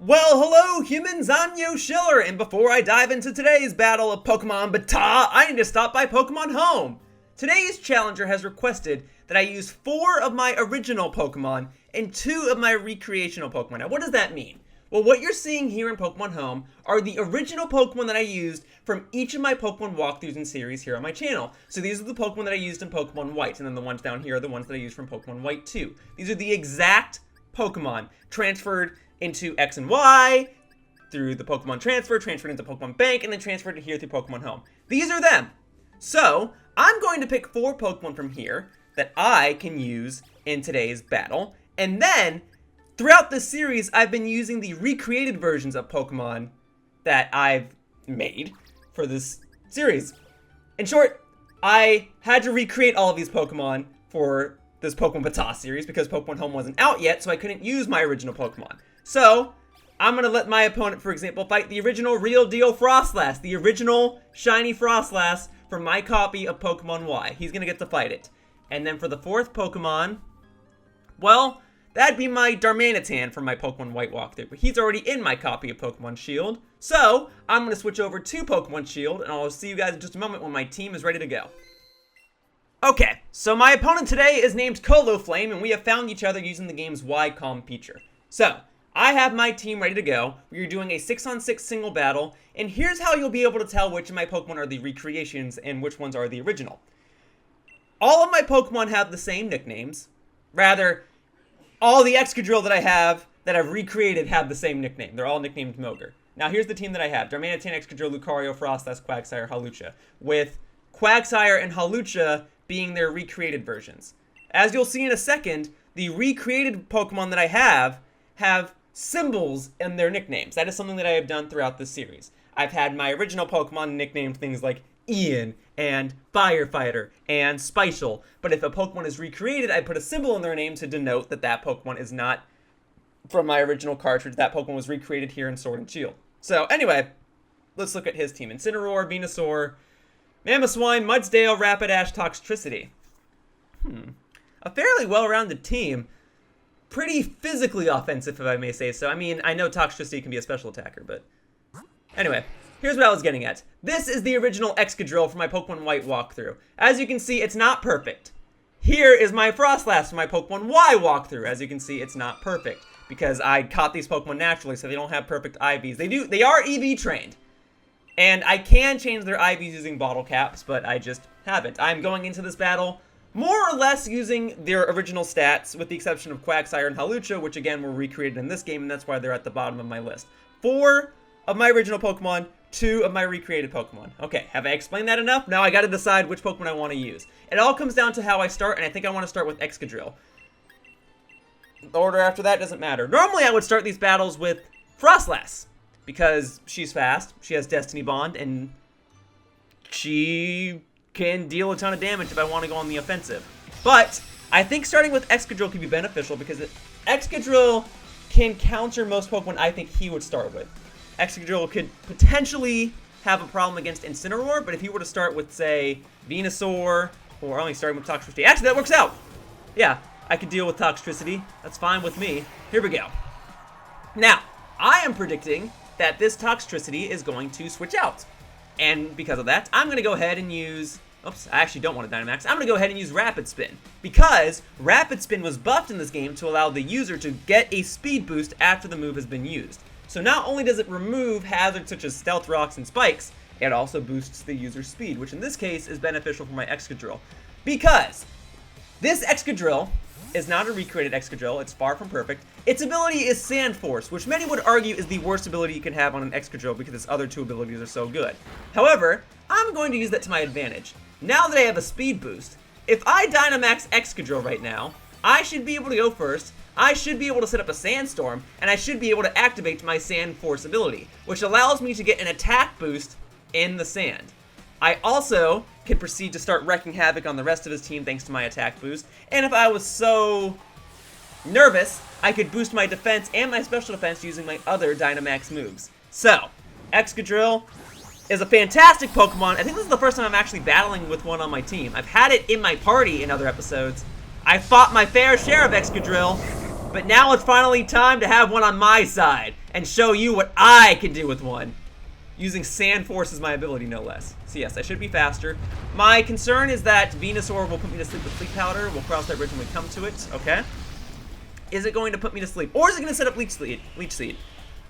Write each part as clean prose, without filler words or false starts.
Well, hello humans, I'm Yoshiller, and before I dive into today's battle of Pokemon BATAW, I need to stop by Pokemon Home. Today's challenger has requested that I use 4 of my original Pokemon and 2 of my recreational Pokemon. Now, what does that mean? Well, what you're seeing here in Pokemon Home are the original Pokemon that I used from each of my Pokemon walkthroughs and series here on my channel. So these are the Pokemon that I used in Pokemon White, and then the ones down here are the ones that I used from Pokemon White 2. These are the exact Pokemon transferred into X and Y through the Pokemon transfer, transferred into Pokemon Bank, and then transferred to here through Pokemon Home. These are them. So I'm going to pick 4 Pokemon from here that I can use in today's battle, and then throughout this series, I've been using the recreated versions of Pokemon that I've made for this series. In short, I had to recreate all of these Pokemon for this Pokemon BATAW series because Pokemon Home wasn't out yet, so I couldn't use my original Pokemon. So I'm going to let my opponent, for example, fight the original real deal Froslass, the original shiny Froslass from my copy of Pokemon Y. He's going to get to fight it. And then for the 4th Pokemon, well, that'd be my Darmanitan from my Pokemon White walkthrough, but he's already in my copy of Pokemon Shield. So I'm going to switch over to Pokemon Shield, and I'll see you guys in just a moment when my team is ready to go. Okay, so my opponent today is named Koloflame, and we have found each other using the game's Y-Com feature. So I have my team ready to go. We are doing a 6-on-6 single battle, and here's how you'll be able to tell which of my Pokemon are the recreations and which ones are the original. All of my Pokemon have the same nicknames. Rather, all the Excadrill that I have that I've recreated have the same nickname. They're all nicknamed Mogre. Now here's the team that I have. Darmanitan, Excadrill, Lucario, Froslass, Quagsire, Hawlucha. With Quagsire and Hawlucha being their recreated versions. As you'll see in a second, the recreated Pokemon that I have symbols in their nicknames. That is something that I have done throughout this series. I've had my original Pokemon nicknamed things like Ian and Firefighter and Spicial, but if a Pokemon is recreated, I put a symbol in their name to denote that that Pokemon is not from my original cartridge. That Pokemon was recreated here in Sword and Shield. So anyway, let's look at his team. Incineroar, Venusaur, Mamoswine, Mudsdale, Rapidash, Toxtricity. A fairly well-rounded team. Pretty physically offensive, if I may say so. I mean, I know Toxtricity can be a special attacker, but anyway, here's what I was getting at. This is the original Excadrill from my Pokemon White walkthrough. As you can see, it's not perfect. Here is my Froslass from my Pokemon Y walkthrough. As you can see, it's not perfect because I caught these Pokemon naturally, so they don't have perfect IVs. They are EV trained, and I can change their IVs using bottle caps, but I just haven't. I'm going into this battle more or less using their original stats, with the exception of Quagsire and Hawlucha, which again were recreated in this game, and that's why they're at the bottom of my list. 4 of my original Pokemon, 2 of my recreated Pokemon. Okay, have I explained that enough? Now I gotta decide which Pokemon I want to use. It all comes down to how I start, and I think I want to start with Excadrill. The order after that doesn't matter. Normally I would start these battles with Froslass, because she's fast, she has Destiny Bond, and she can deal a ton of damage if I want to go on the offensive. But I think starting with Excadrill could be beneficial because Excadrill can counter most Pokemon I think he would start with. Excadrill could potentially have a problem against Incineroar, but if he were to start with, say, Venusaur, or only starting with Toxtricity. Actually, that works out! Yeah, I could deal with Toxtricity. That's fine with me. Here we go. Now, I am predicting that this Toxtricity is going to switch out. And because of that, I'm going to go ahead and use... Oops, I actually don't want to Dynamax. I'm going to go ahead and use Rapid Spin. Because Rapid Spin was buffed in this game to allow the user to get a speed boost after the move has been used. So not only does it remove hazards such as Stealth Rocks and Spikes, it also boosts the user's speed, which in this case is beneficial for my Excadrill. Because this Excadrill is not a recreated Excadrill, it's far from perfect. Its ability is Sand Force, which many would argue is the worst ability you can have on an Excadrill because its other 2 abilities are so good. However, I'm going to use that to my advantage. Now that I have a speed boost, if I Dynamax Excadrill right now, I should be able to go first, I should be able to set up a Sandstorm, and I should be able to activate my Sand Force ability, which allows me to get an attack boost in the sand. I also can proceed to start wreaking havoc on the rest of his team thanks to my attack boost, and if I was so nervous, I could boost my defense and my special defense using my other Dynamax moves. So, Excadrill is a fantastic Pokemon. I think this is the first time I'm actually battling with one on my team. I've had it in my party in other episodes. I fought my fair share of Excadrill, but now it's finally time to have one on my side. and show you what I can do with one. Using Sand Force as my ability, no less. So yes, I should be faster. My concern is that Venusaur will put me to sleep with Sleep Powder. We'll cross that bridge when we come to it, okay? Is it going to put me to sleep? Or is it going to set up Leech Seed?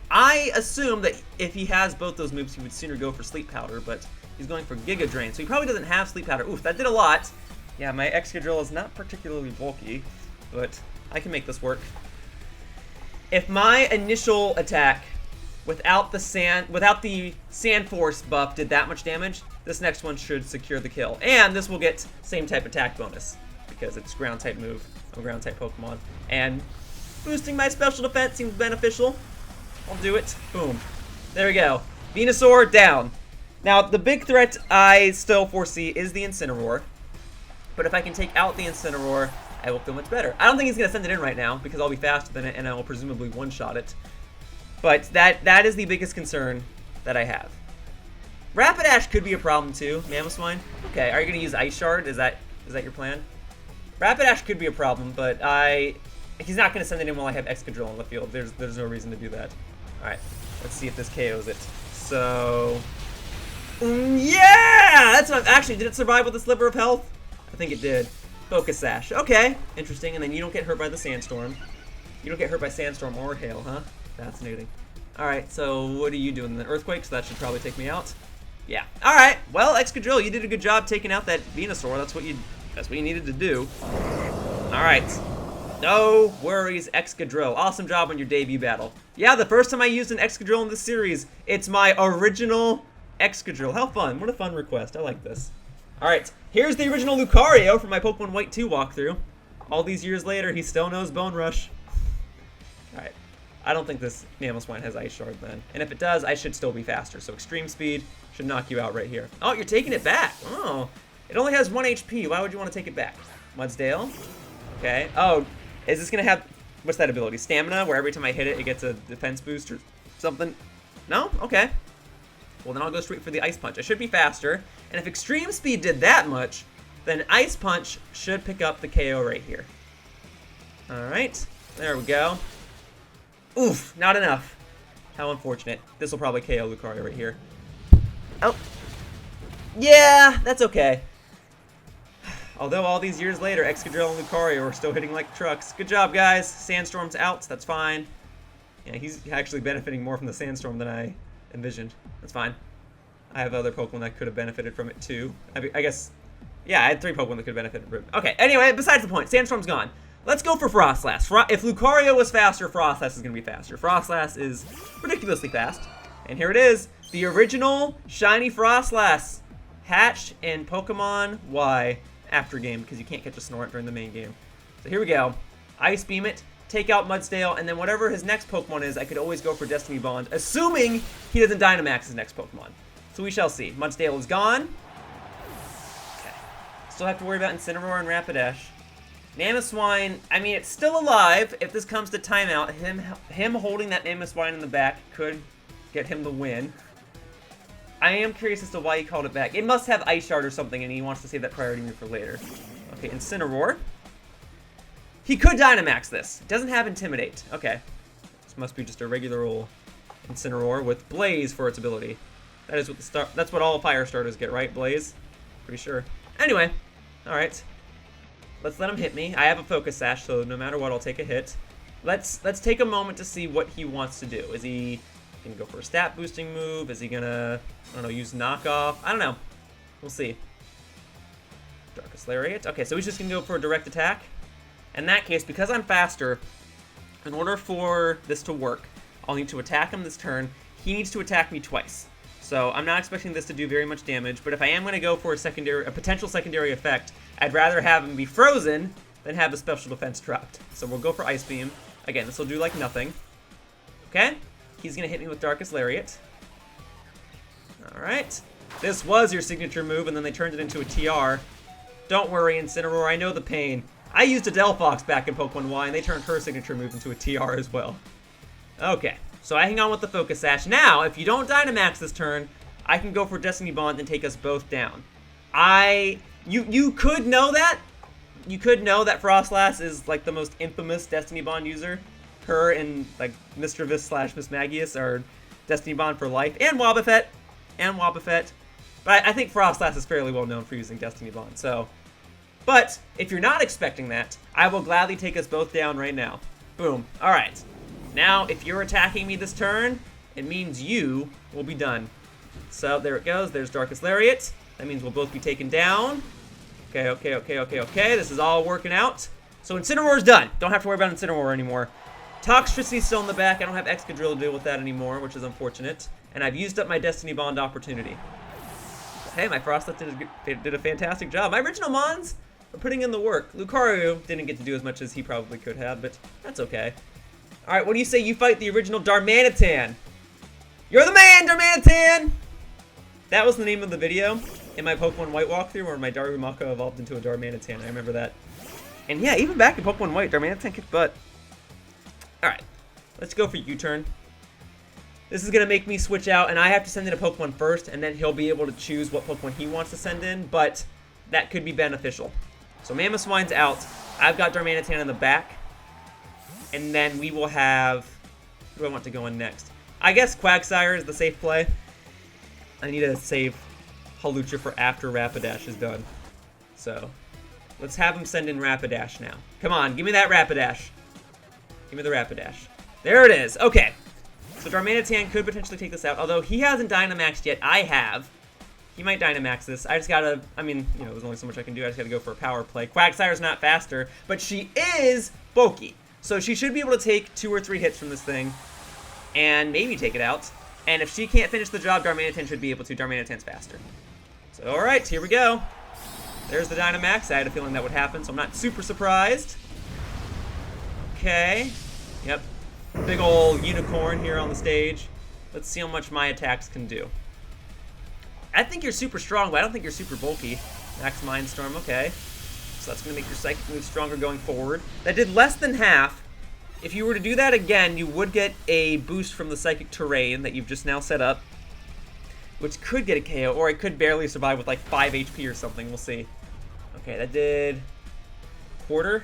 I assume that if he has both those moves, he would sooner go for Sleep Powder, but he's going for Giga Drain, so he probably doesn't have Sleep Powder. Oof, that did a lot. Yeah, my Excadrill is not particularly bulky, but I can make this work. If my initial attack without the Sand Force buff did that much damage, this next one should secure the kill. And this will get same type attack bonus, because it's ground type move. I'm a ground type Pokemon. And boosting my special defense seems beneficial. I'll do it. Boom. There we go. Venusaur down. Now, the big threat I still foresee is the Incineroar. But if I can take out the Incineroar, I will feel much better. I don't think he's going to send it in right now, because I'll be faster than it, and I will presumably one-shot it. But that is the biggest concern that I have. Rapidash could be a problem too. Mamoswine. Okay, are you going to use Ice Shard? Is that your plan? Rapidash could be a problem, but he's not going to send it in while I have Excadrill on the field. There's no reason to do that. All right, let's see if this KOs it. So, yeah, that's what. Actually, did it survive with a sliver of health? I think it did. Focus Sash. Okay, interesting. And then you don't get hurt by the Sandstorm. You don't get hurt by Sandstorm or Hail, huh? Fascinating. Alright, so what are you doing? The Earthquake, so that should probably take me out. Yeah. Alright, well, Excadrill, you did a good job taking out that Venusaur. That's what you needed to do. Alright. No worries, Excadrill. Awesome job on your debut battle. Yeah, the first time I used an Excadrill in this series, it's my original Excadrill. How fun. What a fun request. I like this. Alright, here's the original Lucario from my Pokemon White 2 walkthrough. All these years later, he still knows Bone Rush. Alright. I don't think this Mamoswine has Ice Shard then. And if it does, I should still be faster. So Extreme Speed should knock you out right here. Oh, you're taking it back. Oh, it only has 1 HP. Why would you want to take it back? Mudsdale. Okay. Oh, is this going to have, what's that ability? Stamina, where every time I hit it, it gets a defense boost or something? No? Okay. Well, then I'll go straight for the Ice Punch. I should be faster. And if Extreme Speed did that much, then Ice Punch should pick up the KO right here. Alright. There we go. Oof, not enough. How unfortunate. This will probably KO Lucario right here. Oh. Yeah, that's okay. Although all these years later, Excadrill and Lucario are still hitting like trucks. Good job, guys. Sandstorm's out. That's fine. Yeah, he's actually benefiting more from the Sandstorm than I envisioned. That's fine. I have other Pokemon that could have benefited from it too. I guess, yeah, I had 3 Pokemon that could have benefited from it. Okay, anyway, besides the point. Sandstorm's gone. Let's go for Froslass. If Lucario was faster, Froslass is going to be faster. Froslass is ridiculously fast. And here it is. The original shiny Froslass. Hatched in Pokemon Y after game, because you can't catch a Snorlax during the main game. So here we go. Ice Beam it, take out Mudsdale, and then whatever his next Pokemon is, I could always go for Destiny Bond, assuming he doesn't Dynamax his next Pokemon. So we shall see. Mudsdale is gone. Okay. Still have to worry about Incineroar and Rapidash. Mamoswine, I mean, it's still alive. If this comes to timeout, him holding that Mamoswine in the back could get him the win. I am curious as to why he called it back. It must have Ice Shard or something, and he wants to save that priority move for later. Okay, Incineroar. He could Dynamax this. It doesn't have Intimidate. Okay. This must be just a regular old Incineroar with Blaze for its ability. That is what that's what all fire starters get, right? Blaze? Pretty sure. Anyway. Alright. Let's let him hit me. I have a Focus Sash, so no matter what, I'll take a hit. Let's take a moment to see what he wants to do. Is he gonna go for a stat boosting move? Is he gonna, I don't know, use knockoff? I don't know. We'll see. Darkest Lariat. Okay, so he's just gonna go for a direct attack. In that case, because I'm faster, in order for this to work, I'll need to attack him this turn. He needs to attack me twice. So I'm not expecting this to do very much damage, but if I am gonna go for a potential secondary effect, I'd rather have him be frozen than have the special defense dropped. So we'll go for Ice Beam. Again, this will do like nothing. Okay? He's gonna hit me with Darkest Lariat. Alright. This was your signature move, and then they turned it into a TR. Don't worry, Incineroar, I know the pain. I used a Delphox back in Pokemon Y, and they turned her signature move into a TR as well. Okay, so I hang on with the Focus Sash. Now, if you don't Dynamax this turn, I can go for Destiny Bond and take us both down. You could know that. You could know that Froslass is like the most infamous Destiny Bond user. her and like Mischievous slash Miss Magius are Destiny Bond for life, and Wobbuffet, But I think Froslass is fairly well known for using Destiny Bond. So, but if you're not expecting that, I will gladly take us both down right now. Boom. All right. Now, if you're attacking me this turn, it means you will be done. So there it goes. There's Darkest Lariat. That means we'll both be taken down. Okay. This is all working out. So Incineroar's done. Don't have to worry about Incineroar anymore. Toxtricity's still in the back. I don't have Excadrill to deal with that anymore, which is unfortunate. And I've used up my Destiny Bond opportunity. Hey, my Froslass did a fantastic job. My original Mons are putting in the work. Lucario didn't get to do as much as he probably could have, but that's okay. Alright, what do you say you fight the original Darmanitan? You're the man, Darmanitan! That was the name of the video in my Pokemon White walkthrough where my Darumaka evolved into a Darmanitan. I remember that. And yeah, even back in Pokemon White, Darmanitan kicked butt. Alright, let's go for U-turn. This is going to make me switch out, and I have to send in a Pokemon first, and then he'll be able to choose what Pokemon he wants to send in, but that could be beneficial. So Mamoswine's out. I've got Darmanitan in the back. And then we will have... Who do I want to go in next? I guess Quagsire is the safe play. I need to save Hawlucha for after Rapidash is done. So, let's have him send in Rapidash now. Come on, give me that Rapidash. Give me the Rapidash. There it is. Okay. So Darmanitan could potentially take this out, although he hasn't Dynamaxed yet. I have. He might Dynamax this. I just gotta, I mean, you know, there's only so much I can do. I just gotta go for a power play. Quagsire's not faster, but she is bulky. So she should be able to take 2 or 3 hits from this thing and maybe take it out. And if she can't finish the job, Darmanitan should be able to. Darmanitan's faster. So, alright, here we go. There's the Dynamax. I had a feeling that would happen, so I'm not super surprised. Okay. Yep. Big old unicorn here on the stage. Let's see how much my attacks can do. I think you're super strong, but I don't think you're super bulky. Max Mindstorm, okay. So that's going to make your Psychic move stronger going forward. That did less than half. If you were to do that again, you would get a boost from the Psychic Terrain that you've just now set up, which could get a KO, or it could barely survive with like 5 HP or something. We'll see. Okay, that did quarter.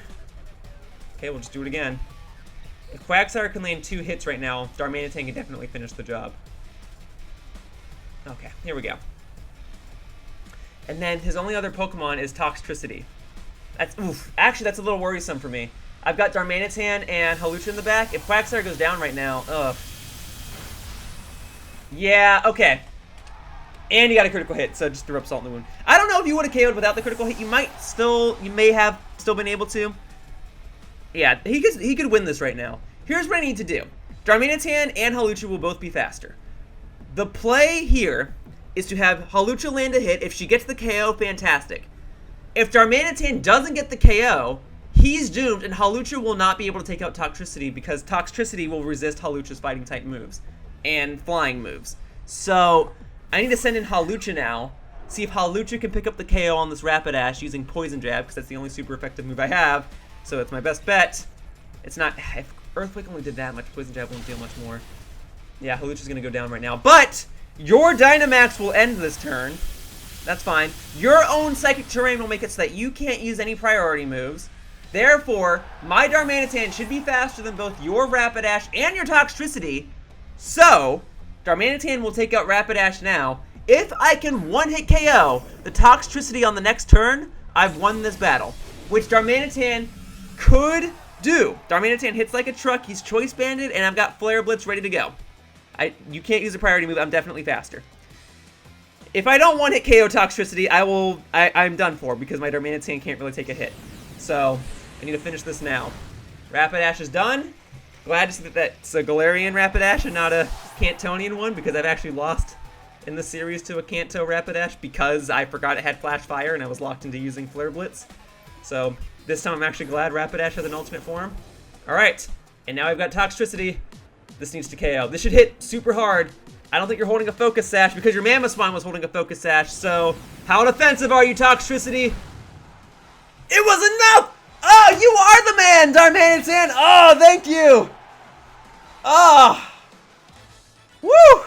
Okay, we'll just do it again. If Quagsire can land 2 hits right now, Darmanitan can definitely finish the job. Okay, here we go. And then his only other Pokemon is Toxtricity. That's, oof, actually that's a little worrisome for me. I've got Darmanitan and Hawlucha in the back. If Quagsire goes down right now, ugh. Yeah, okay. And he got a critical hit, so just to rub salt in the wound. I don't know if you would have KO'd without the critical hit. You may have still been able to. Yeah, he could win this right now. Here's what I need to do. Darmanitan and Hawlucha will both be faster. The play here is to have Hawlucha land a hit. If she gets the KO, fantastic. If Darmanitan doesn't get the KO, he's doomed, and Hawlucha will not be able to take out Toxtricity because Toxtricity will resist Hawlucha's fighting type moves and flying moves. So I need to send in Hawlucha now, see if Hawlucha can pick up the KO on this Rapidash using Poison Jab, because that's the only super effective move I have. So it's my best bet. It's not... If Earthquake only did that much, Poison Jab won't deal much more. Yeah, Hawlucha's going to go down right now. But your Dynamax will end this turn. That's fine. Your own Psychic Terrain will make it so that you can't use any priority moves. Therefore, my Darmanitan should be faster than both your Rapidash and your Toxtricity. So, Darmanitan will take out Rapidash now. If I can one-hit KO the Toxtricity on the next turn, I've won this battle. Which Darmanitan could do. Darmanitan hits like a truck, he's Choice Banded, and I've got Flare Blitz ready to go. You can't use a priority move, I'm definitely faster. If I don't one-hit KO Toxtricity, I'm done for, because my Darmanitan can't really take a hit. So, I need to finish this now. Rapidash is done. Glad to see that that's a Galarian Rapidash and not a Cantonian one, because I've actually lost in the series to a Kanto Rapidash because I forgot it had Flash Fire and I was locked into using Flare Blitz. So, this time I'm actually glad Rapidash has an ultimate form. Alright, and now I've got Toxtricity. This needs to KO. This should hit super hard. I don't think you're holding a Focus Sash because your Mamoswine was holding a Focus Sash, so how defensive are you, Toxtricity? It was enough! Oh, you are the man, Darmanitan! Oh, thank you! Oh! Woo!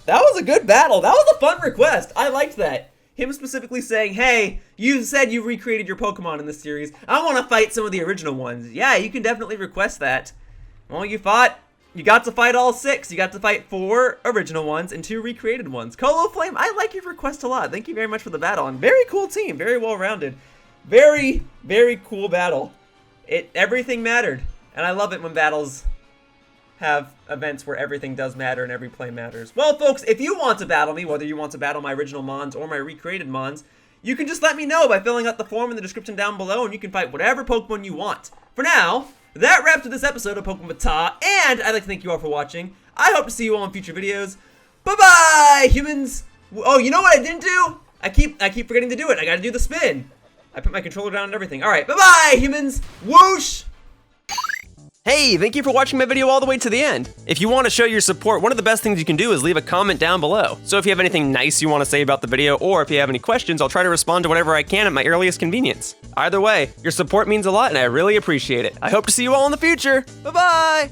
That was a good battle. That was a fun request. I liked that. Him specifically saying, hey, you said you recreated your Pokemon in this series. I want to fight some of the original ones. Yeah, you can definitely request that. Well, you got to fight all 6. You got to fight 4 original ones and 2 recreated ones. Koloflame, I like your request a lot. Thank you very much for the battle. And very cool team, very well-rounded. Very, very cool battle. Everything mattered. And I love it when battles have events where everything does matter and every play matters. Well, folks, if you want to battle me, whether you want to battle my original Mons or my recreated Mons, you can just let me know by filling out the form in the description down below, and you can fight whatever Pokemon you want. For now, that wraps up this episode of Pokemon BATAW, and I'd like to thank you all for watching. I hope to see you all in future videos. Bye-bye, humans! Oh, you know what I didn't do? I keep forgetting to do it. I gotta do the spin. I put my controller down and everything. Alright, bye-bye, humans! Whoosh! Hey, thank you for watching my video all the way to the end. If you want to show your support, one of the best things you can do is leave a comment down below. So if you have anything nice you want to say about the video, or if you have any questions, I'll try to respond to whatever I can at my earliest convenience. Either way, your support means a lot and I really appreciate it. I hope to see you all in the future. Bye-bye!